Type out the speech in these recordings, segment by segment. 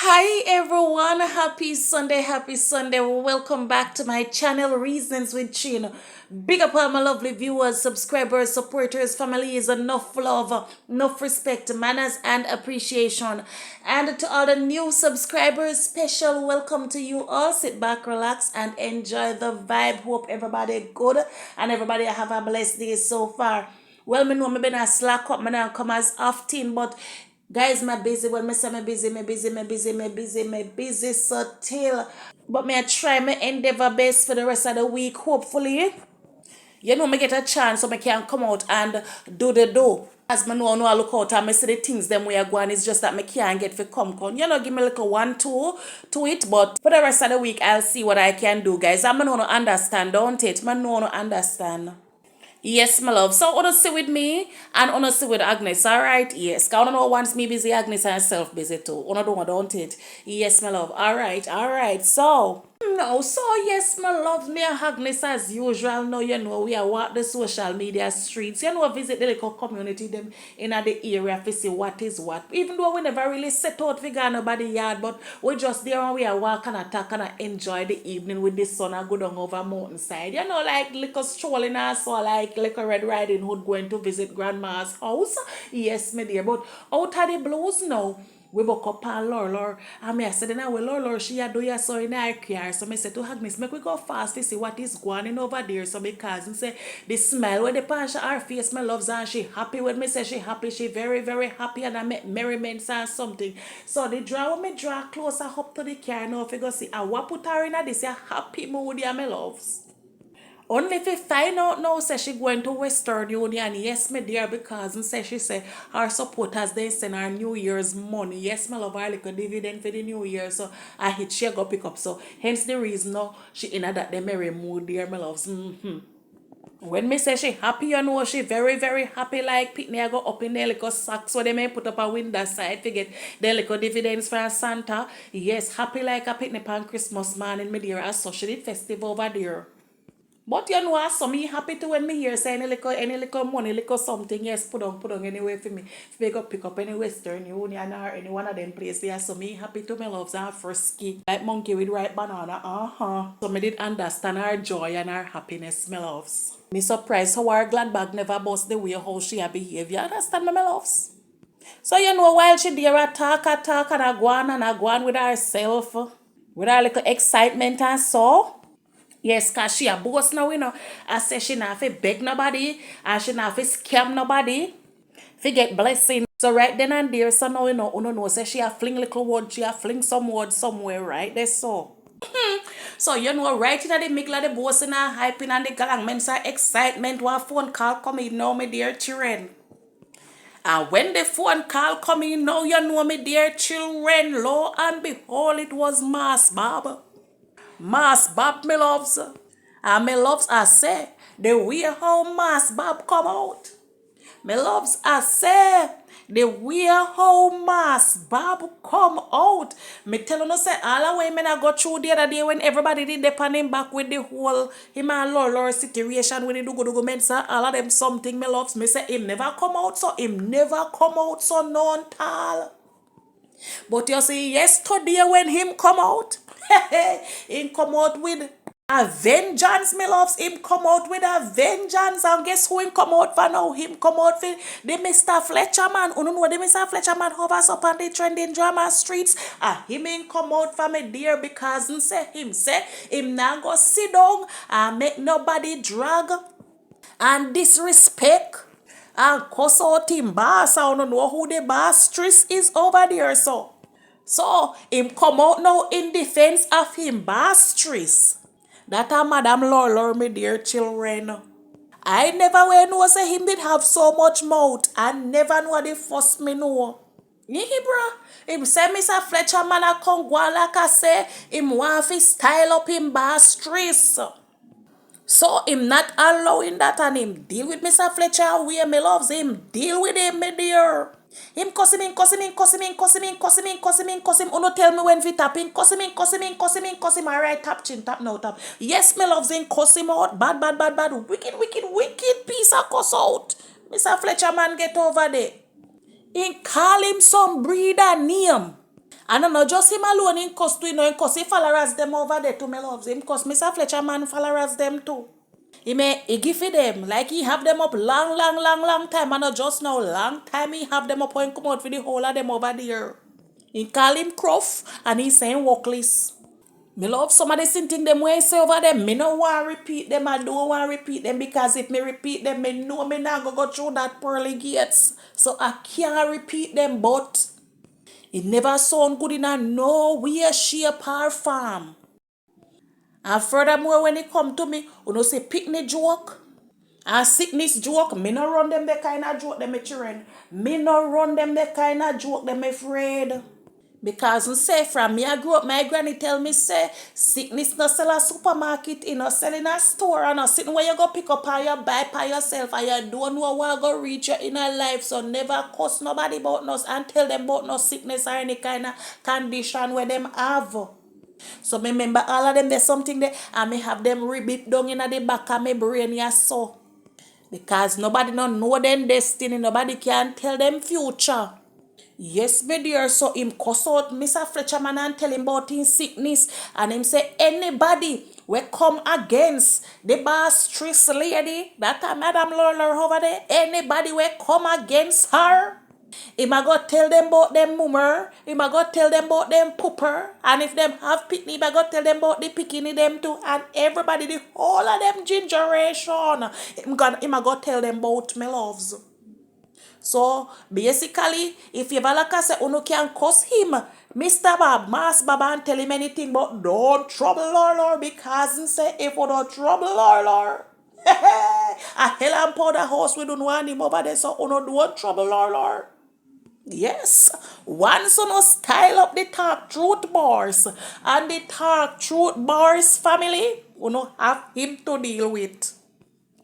Hi everyone, happy Sunday. Welcome back to my channel Reasons with Chin. Big up all my lovely viewers, subscribers, supporters, families, enough love, enough respect, manners, and appreciation. And to all the new subscribers, special welcome to you all. Sit back, relax, and enjoy the vibe. Hope everybody good and everybody have a blessed day so far. Well, me know me been a slack up, me not come as often, but guys, me busy. When me say me busy, so till. But me I try me endeavor best for the rest of the week. Hopefully, me get a chance so me can come out and do. As me know I look out and me see the things them we are going, it's just that me can't get for come con. Give me like a 1, 2 to it, but for the rest of the week, I'll see what I can do, guys. I'm gonna understand, don't it? Man, no understand. Yes, my love. So, wanna sit with me and wanna sit with Agnes, all right? Yes. Cause know once me busy, Agnes and herself busy too. Wanna don't it? Yes, my love. All right, all right. So, no, so yes, my love, me and Agnes as usual. Now we are walk the social media streets. Visit the little community them in the area to see what is what. Even though we never really set out to go nobody yard, but we just there when we are walking and talk and enjoy the evening with the sun and go down over mountainside. Like little strolling us or like little Red Riding Hood going to visit grandma's house. Yes, my dear. But out of the blues now. We woke up and Lor. And me I said, then I will Lor, she a do ya so in her car. So me said to Agnes, make we go fast to see what is going on over there. So my cousin say, the smile when the punch her face, my loves and she happy when me say she happy. She very, very happy and I make merriments and something. So the draw when me draw closer up to the car now if you go see, I what put her in a this happy mood, yeah, my loves. Only if you find out now, say she going to Western Union. Yes, my dear, because and say she say her supporters they send her New Year's money. Yes, my love her like a dividend for the New Year. So I hit she go pick up. So hence the reason now she in a that the merry mood, dear my loves. When me say she happy, she very, very happy like Pitney I go up in there like socks so they may put up a window side to get their little dividends for Santa. Yes, happy like a Pitney pan Christmas man in me dear as so she did festive over there. But so me happy to when me hear say any little money, little something, yes, put on anyway for me. If me go pick up any Western Union or any one of them places there, so me happy to my loves and frisky. Like monkey with ripe banana, So me did understand her joy and her happiness, my loves. Me surprised how her glad bag never bust the way how she a behave. You understand me, my loves? So while she there a talk and a go on with herself, with her little excitement and so. Yes, cause she a boss now, I say she not fi beg nobody, and she not fi scam nobody, fi get blessing. So right then and there, so now know, say she a fling little word, she a fling some word somewhere, right? That's so. So right in the middle of the boss and hyping and the galang men's excitement, what phone call coming now, my dear children. And when the phone call coming now, my dear children, lo and behold, it was Mass Bob. Mass Bob, me loves. And me loves, I say, the way how Mass Bob come out. Me loves, I say, the way how Mass Bob come out. Me tell you, say, all the way me I go through the other day when everybody did depend him back with the whole, him and Lord situation with the dugu mensa, all of them something me loves. Me say, him never come out, so him never come out, so none tall. But you see, yesterday when him come out, him come out with a vengeance, me loves. Him come out with a vengeance. And guess who him come out for now? Him come out for the Mr. Fletcher man. You know the Mr. Fletcher man hovers up on the trending drama streets. And him come out for me dear because him now go sit down and make nobody drag and disrespect and cuss out him boss. I don't know who the boss is over there. So him come out now in defense of him boss. That a Madam Lawlor, me dear children. I never will know say him did have so much mouth. I never know the first me know. Nihi bro. Him say Mr. Fletcher man a come go like I say him want to style up him boss. So him not allowing that and him deal with Mr. Fletcher where me loves him. Deal with him, me dear. Him cuss him. Uno tell me when we tap him. Cuss him. Alright, tap chin, tap no tap. Yes, me loves him. Cuss him out. Bad. Wicked piece of cuss out. Mr. Fletcher man get over there. He call him some breeder name. And I know just him alone in cost to, in cost, he followers them over there to me loves. Him cost Mr. Fletcher man followers them too. He give it them, like he have them up long time, and not just now, long time he have them up when come out for the whole of them over there. He call him Croft, and he saying workless. Me love some of the same thing them way say over them. Me no want repeat them. I don't want repeat them because if me repeat them, me know me not go through that pearly gates. So I can't repeat them. But it never sound good in a no way, shape, or form. And furthermore, when it come to me, you know say picnic joke and sickness joke, me no run them the kind of joke them me children. Me no run them the kind of joke them afraid. Because you say from me I grew up, my granny tell me say sickness no sell a supermarket, you know, sell in a store and not sitting where you go pick up and you buy by yourself and you don't know what go reach your inner life. So never cuss nobody about us and tell them about no sickness or any kind of condition where them have. So me remember all of them there's something there and me have them ribbit down in the back of my brain yeah so. Because nobody no know them destiny, nobody can tell them future. Yes, my dear. So him cuss out Mr. Fletcher man and tell him about his sickness. And him say anybody will come against the boss Tris lady, that a Madam Lola over there, anybody will come against her. Him a go tell them about them mummer. Him a go tell them about them pooper. And if them have picnic, him a go tell them about the picnic them too. And everybody, the whole of them gingeration. Him a go tell them about me loves. So basically, if you ever like I say, you can cuss him, Mr. Bob, Mass Bob, and tell him anything, but don't trouble Lord, because he say if you don't trouble Lord, a hell and powder house we don't want him over there, so you don't trouble Lord. Yes, once you style up the talk truth bars and the talk truth bars family, you have him to deal with.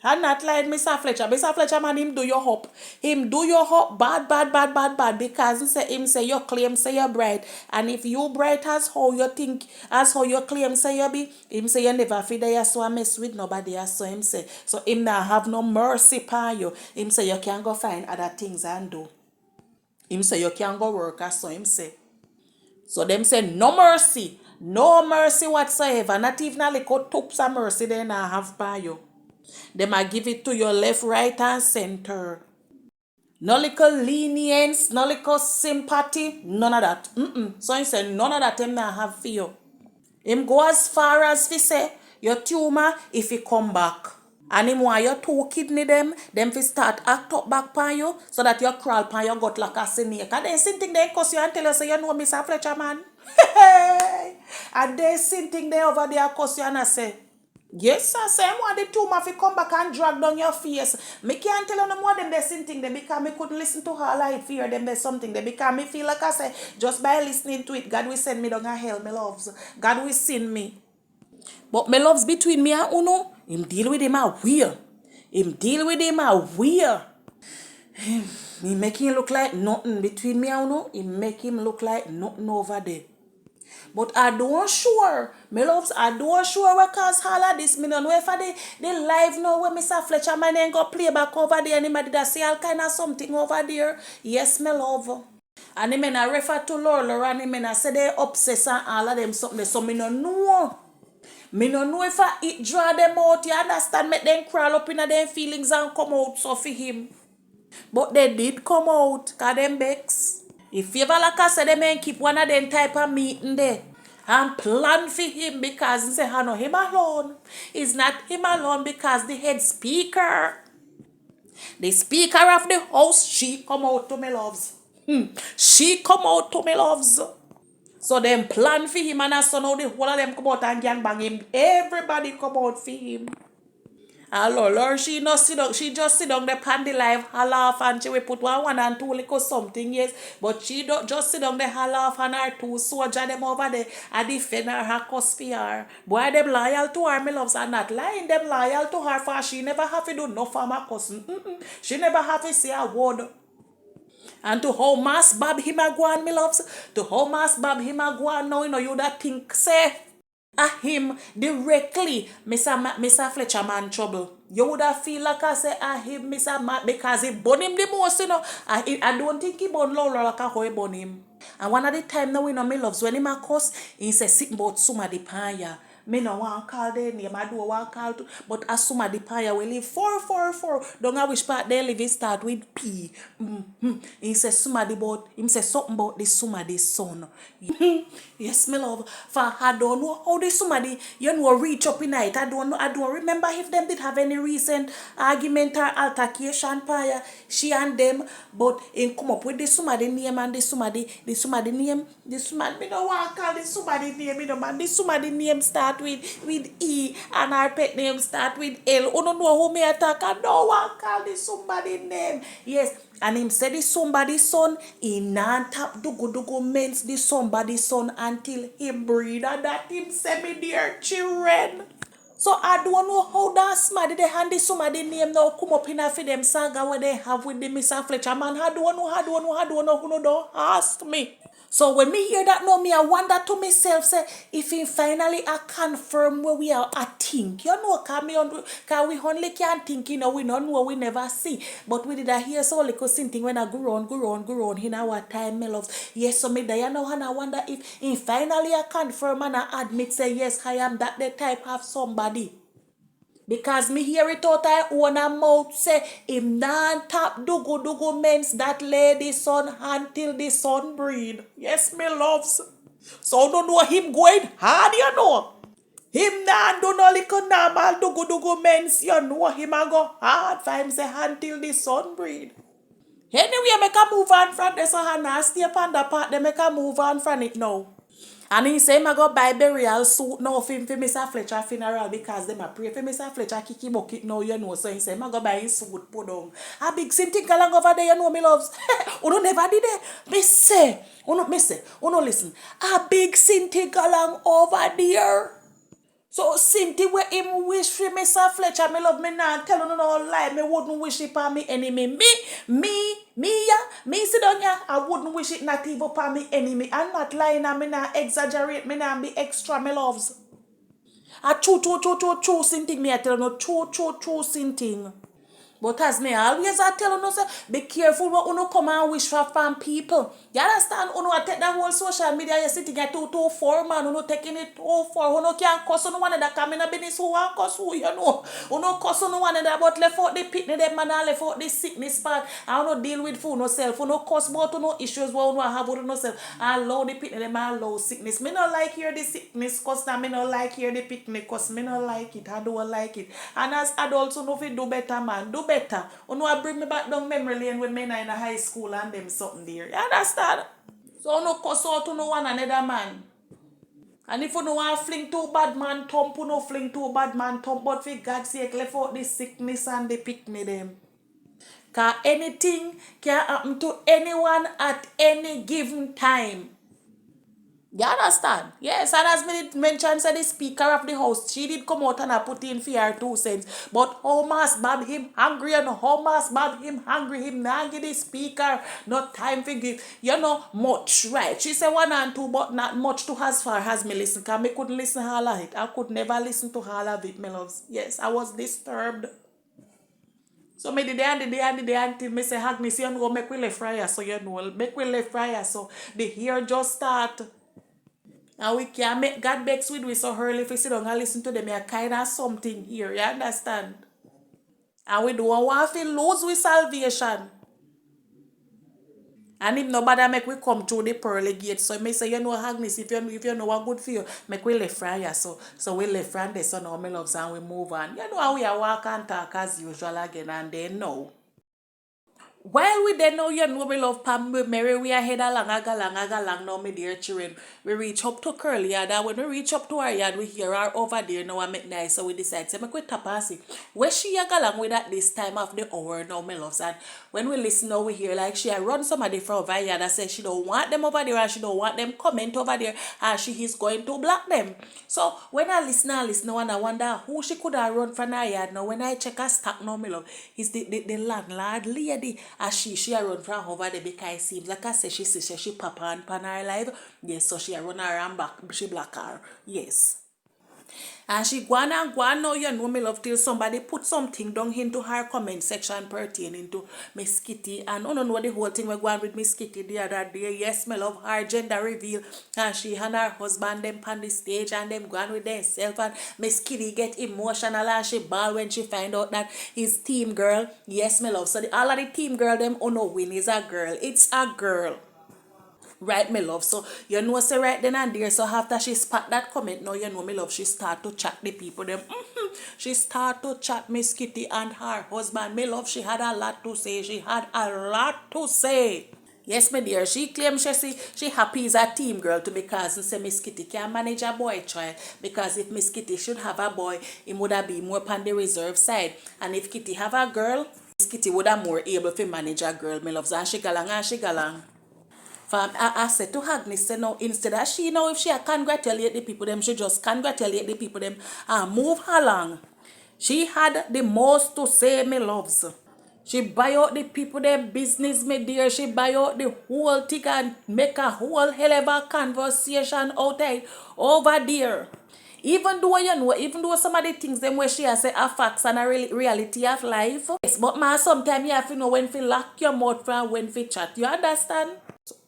And not like Mr. Fletcher. Mr. Fletcher man, him do your hope. Him do your hope bad. Because him say your claim say you're bright. And if you bright as how you think, as how your claim say you be, him say you never feed there so I mess with nobody else. So him say. So him not have no mercy upon you. Him say you can go find other things and do. Him say you can go work as so him say. So them say no mercy. No mercy whatsoever. Not even a little toops of mercy they not have by you. They might give it to your left, right, and center. No little lenience, no little sympathy, none of that. So he said, none of that him not have for you. Him go as far as fi say, your tumor, if he come back. And him want your two kidney them fi start act up back pan you, so that you crawl pan your gut like a snake. And then same thing they cuss you and tell you, say, you know Mr. Fletcher man. And they same thing they over there cuss you and I say, yes, sir. Same one the tumor fi come back and drag down your face. Me can't tell you no more them they same thing them because me couldn't listen to her like fear them there's something there because me feel like I say just by listening to it, God will send me down a hell, me loves. God will send me. But me loves between me and Uno, him deal with him a weird. Him deal with him a weird. He make him look like nothing between me and Uno. He make him look like nothing over there. But I don't sure, me loves, I don't sure what cause all of this. Me don't know if the live now where Mr. Fletcher man ain't go play back over there. Anybody that say all kind of something over there. Yes, me love. And he may not refer to Lola and he may not say they obsessed and all of them something. So me don't know. Me no know if it draw them out, you understand? Make them crawl up in their feelings and come out so for him. But they did come out, cause them becks. If you ever like I said, they may keep one of them type of meeting there and plan for him because he say, I know him alone. It's not him alone because the head speaker, the speaker of the house, she come out to me loves. She come out to me loves. So them plan for him and so now the whole of them come out and gang bang him. Everybody come out for him. And Lord, she no sit down, she just sit down there pan the live, her laugh and she will put one and two little something, yes. But she don't just sit down there, her laugh and her two soldier them over there and defend her cuss for her. Boy, them loyal to her, me loves, and not lying, them loyal to her for she never have to do no farmer cussing. She never have to say a word. And to how Mass Bob him a go on, me loves. To how Mass Bob him a go on now, you know, you that think say. A him directly, Mr. Fletcher man trouble. You would have feel like I say a him, Mr. Matt, because he burn him the most, you know. I don't think he burn Laura like how he burn him. And one of the time now we know me loves when him a cuss, he say sit about somebody paya. Me no want call their name, I do want call to, but as somebody paya we live 444. Don't know which part they live, it start with P. He say somebody about, him say something about this somebody's son. Yes, my love. For I don't know how this somebody, you know, reach up in night. I don't know. I don't remember if them did have any recent argument or altercation prior, she and them, but in come up with this somebody name and this somebody name, this somebody, me don't want to call this somebody name, me don't man. This somebody name start with E and our pet name start with L. You don't know who me attack. I don't want to call this somebody name. Yes. And him said this somebody's son, he not tap dugu mens this somebody's son until him breed and that him say me dear children. So I don't know how that somebody they hand this somebody name now come up in a for them saga where they have with the Mr. Fletcher man. I don't know, who no don't ask me. So when me hear that now, me I wonder to myself, say, if he finally a confirm where we are a think. You know, cause we only can think, you know, we don't know, we never see. But we did a hear so little thing when I go on in our time, my loves. Yes, so me there now and I wonder if he finally a confirm and I admit, say, yes, I am that the type of somebody. Because me hear it out I own a mouth say him nan tap dugu mens that lady son until the son breed. Yes, me loves. So don't know him going hard, you know. Him nan do no little normal dugu mens, you know him a go hard for him say until the son breed. Anyway, make a move on from this and I stay upon the part, they make a move on from it now. And he say, I go buy burial suit now for him for Mr. Fletcher funeral because them a pray for Mr. Fletcher kiki bucket now, you know. So he say, I go buy his suit put on. A big thing along over there, you know, me loves. Uno never did it. Me say, uno listen. A big thing along over there. So Cynthia where him wish for Mr. Fletcher, me love me now tell you no lie, me wouldn't wish it for me enemy. Me sit down here, I wouldn't wish it not even for me enemy. I'm not lying, I me not exaggerate, me not be extra, me loves. A true Cynthia me I tell you no true Cynthia. But as me always I tell you, say, be careful what you come and wish from people. You understand? You take that whole social media, you sitting at 224, man. You taking it too far. You can't cuss on one that come in a business who want cuss who, you know. You cuss on one that but left out the pitney, them man, and left out the sickness part. I don't deal with food no self. You cuss about no issues what you have with no self. I allow the pitney, them allow sickness. Me not like hear the sickness cause me not like hear the pitney cause me not like it. I don't like it. And as adults, you know, if you do better, man, do better. You know, I bring me back down memory lane when me in a high school and them something there. You understand? So you no cuss out to no one another man. And if you no want fling too bad man thump, you no fling too bad man thump. But for God's sake, left out the sickness and the picnic them. Cause anything can happen to anyone at any given time. You understand? Yes, and as me did mention, said the speaker of the house, she did come out and I put in for her 2 cents. But how must bad him hungry and how must bad him hungry him not give the speaker no time for give, you know, much, right? She said 1 and 2, but not much to as far as me listen. Because me couldn't listen to all of it. I could never listen to all of it, my loves. Yes, I was disturbed. So me the day and the day and the day until me say, Agnes, you know, make we left fryer, so you know, make we left fryer, so the hair just start. And we can make God begs with we so early if we sit down and listen to them. You kind of something here, you understand? And we don't want to lose with salvation. And if nobody make we come through the pearly gate. So me say, you know, Agnes, if you know what good for you, make we left from here. So we left from there, so now my loves and we move on. You know how we are walk and talk as usual again and then now. While we then know you know we love Pam Mary, we are head along now, my dear children. We reach up to Curly yard, and when we reach up to our yard, we hear her over there now and make nice. So we decide to make we tap and see where she a along with at this time of the hour now, my loves. And when we listen now, we hear like she a run somebody from over here that says she don't want them over there and she don't want them comment over there and she is going to block them. So when I listen and I wonder who she could have run from her yard. Now when I check her stock now, my love, is the landlord lady. As she a run from over there because it seems like I say she papa and pan her live. Yes, so she a run around back, she black her. Yes. And she go on and go on now, you know, me love, till somebody put something down into her comment section pertaining to Miss Kitty. And I don't know the whole thing we go on with Miss Kitty the other day. Yes, me love, her gender reveal. And she and her husband them on the stage and them go on with themselves. And Miss Kitty get emotional and she bawl when she find out that his team girl. Yes, me love. So all of the team girl them, oh no, win is a girl. It's a girl. Right, me love. So, you know, say right then and there. So, after she spat that comment, now, you know, me love, she start to chat the people, them. She start to chat Miss Kitty and her husband. Me love, she had a lot to say. She had a lot to say. Yes, my dear. She claims she happy is a team girl to because and say Miss Kitty can manage a boy child. Because if Miss Kitty should have a boy, it would have been more on the reserve side. And if Kitty have a girl, Miss Kitty would have more able to manage a girl, me love. And she galang and she galang. I said to Agnes, say no, instead of she know if she congratulate the people, them she just congratulate the people, them and move along. She had the most to say, me loves. She buy out the people, their business, me dear. She buy out the whole thing and make a whole hell of a conversation out there, over there. Even though you know, even though some of the things them where she has say are facts and a reality of life. Yes, but ma sometimes you have to know when to lock your mouth from when to chat. You understand?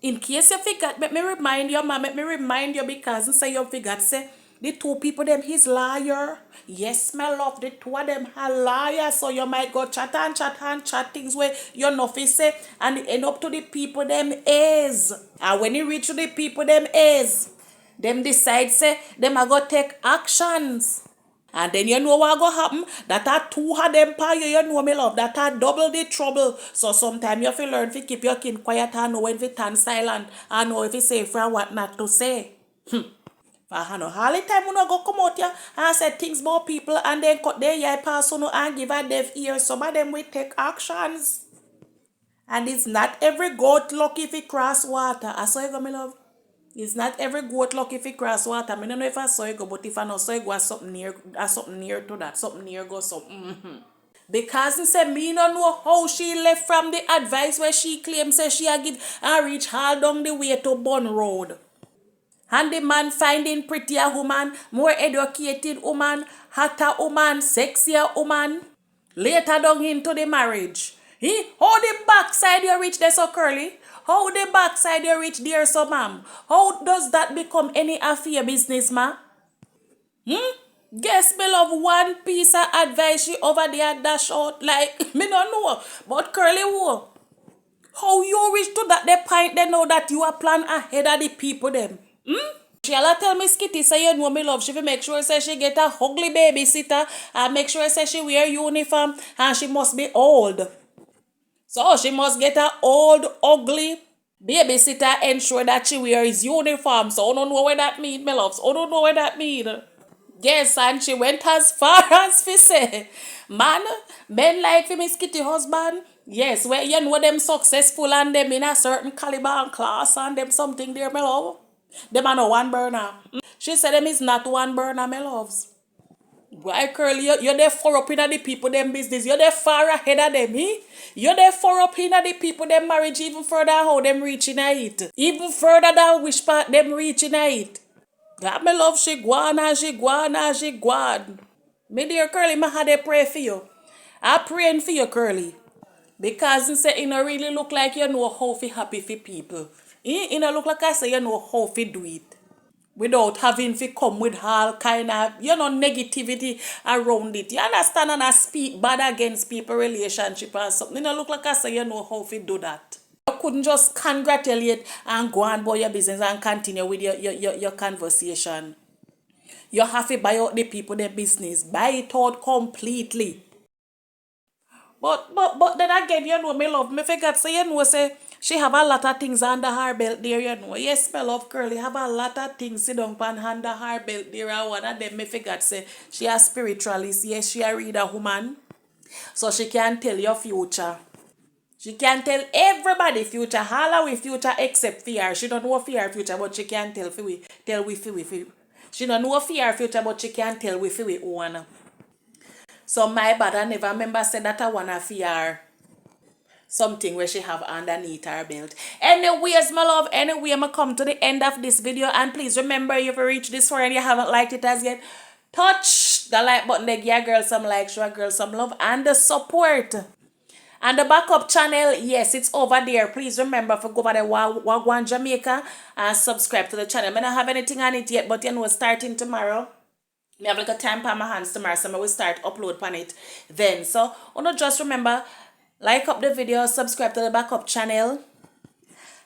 In case you forgot, let me remind you, ma, let me remind you because you say you forgot, say, the two people them his liar. Yes, my love, the two of them are liars. So you might go chat and chat and chat things where you're not say and it end up to the people them is. And when you reach to the people them is, them decide say, them are go take actions. And then you know what go happen? That are two of them pa you know me love. That are double the trouble. So sometimes you have to learn to keep your kin quiet and know when to turn silent. And know if you say from what not to say. I know all the time you know go come out here and say things about people and then cut their ear pass on and give a deaf ear. Some of them will take actions. And it's not every goat lucky if it cross water. I saw you go, my love. It's not every goat lucky if it cross water. I don't know if I saw it go, but if I know saw it go something near to that. Something near go something. Because he said me don't know how she left from the advice where she claims say she a give and reach all down the way to Bun Road. And the man finding prettier woman, more educated woman, hotter woman, sexier woman. Later down into the marriage. How the backside you reach there so curly? How the backside you reach there so ma'am? How does that become any affair business, ma? Guess me love one piece of advice you over there dash out like me don't know. But curly who? How you reach to that the point they know that you are plan ahead of the people them? She'll tell Miss Kitty say you know me love. She will make sure say she get a ugly babysitter and make sure say she wear uniform and she must be old. So she must get a old ugly babysitter ensure that she wears uniform. So I don't know what that mean, my loves. I don't know what that mean. Yes, and she went as far as to say, man, men like for Miss Kitty husband. Yes, where you know them successful and them in a certain caliber and class and them something there, my love. Them are no one burner. She said them is not one burner, my loves. Why, Curly, you're there far up in the people, them business. You're there far ahead of them, eh? You're there far up in the people, them marriage, even further how them reaching it. Even further than which part them reaching it. God, me love, she go on and she go on and she go on. Me dear Curly, me had a pray for you. I praying for you, Curly. Because you say, you know, really look like you know how to happy for people. You know, look like I say, you know how to do it. Without having to come with all kind of, you know, negativity around it. You understand? And I speak bad against people relationship and something. You know, look like I say, you know how to do that. You couldn't just congratulate and go on about your business and continue with your conversation. You have to buy out the people their business. Buy it out completely. But then again, you know, me love, me forgot say, you know, say, she have a lot of things under her belt there, you know. Yes, me love Curly, have a lot of things sit down pan under her belt there, and one of them, me forgot say, she a spiritualist, yes, she a reader woman. So she can tell your future. She can tell everybody future, all our future except fear. She don't know fear future, but she can tell we. She don't know fear future, but she can tell we own. So my bad, I never remember said that I wanna fear something where she have underneath her belt. Anyways, my love, anyway, I'm come to the end of this video. And please remember, if you reach this far and you haven't liked it as yet, Touch the like button, they give a girl some like, show a girl some love and the support. And the backup channel, yes, it's over there. Please remember to go over there, Wagwan Jamaica, and subscribe to the channel. I don't have anything on it yet, but you know, starting tomorrow. I have like a time on my hands tomorrow, so I will start upload on it then. So, just remember, like up the video, subscribe to the backup channel.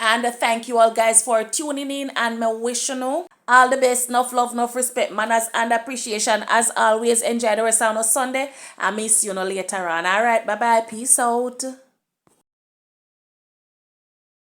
And thank you all guys for tuning in, and me wish you know all the best, enough love, enough respect, manners, and appreciation. As always, enjoy the rest of your Sunday. I miss you no later on. Alright, bye bye. Peace out.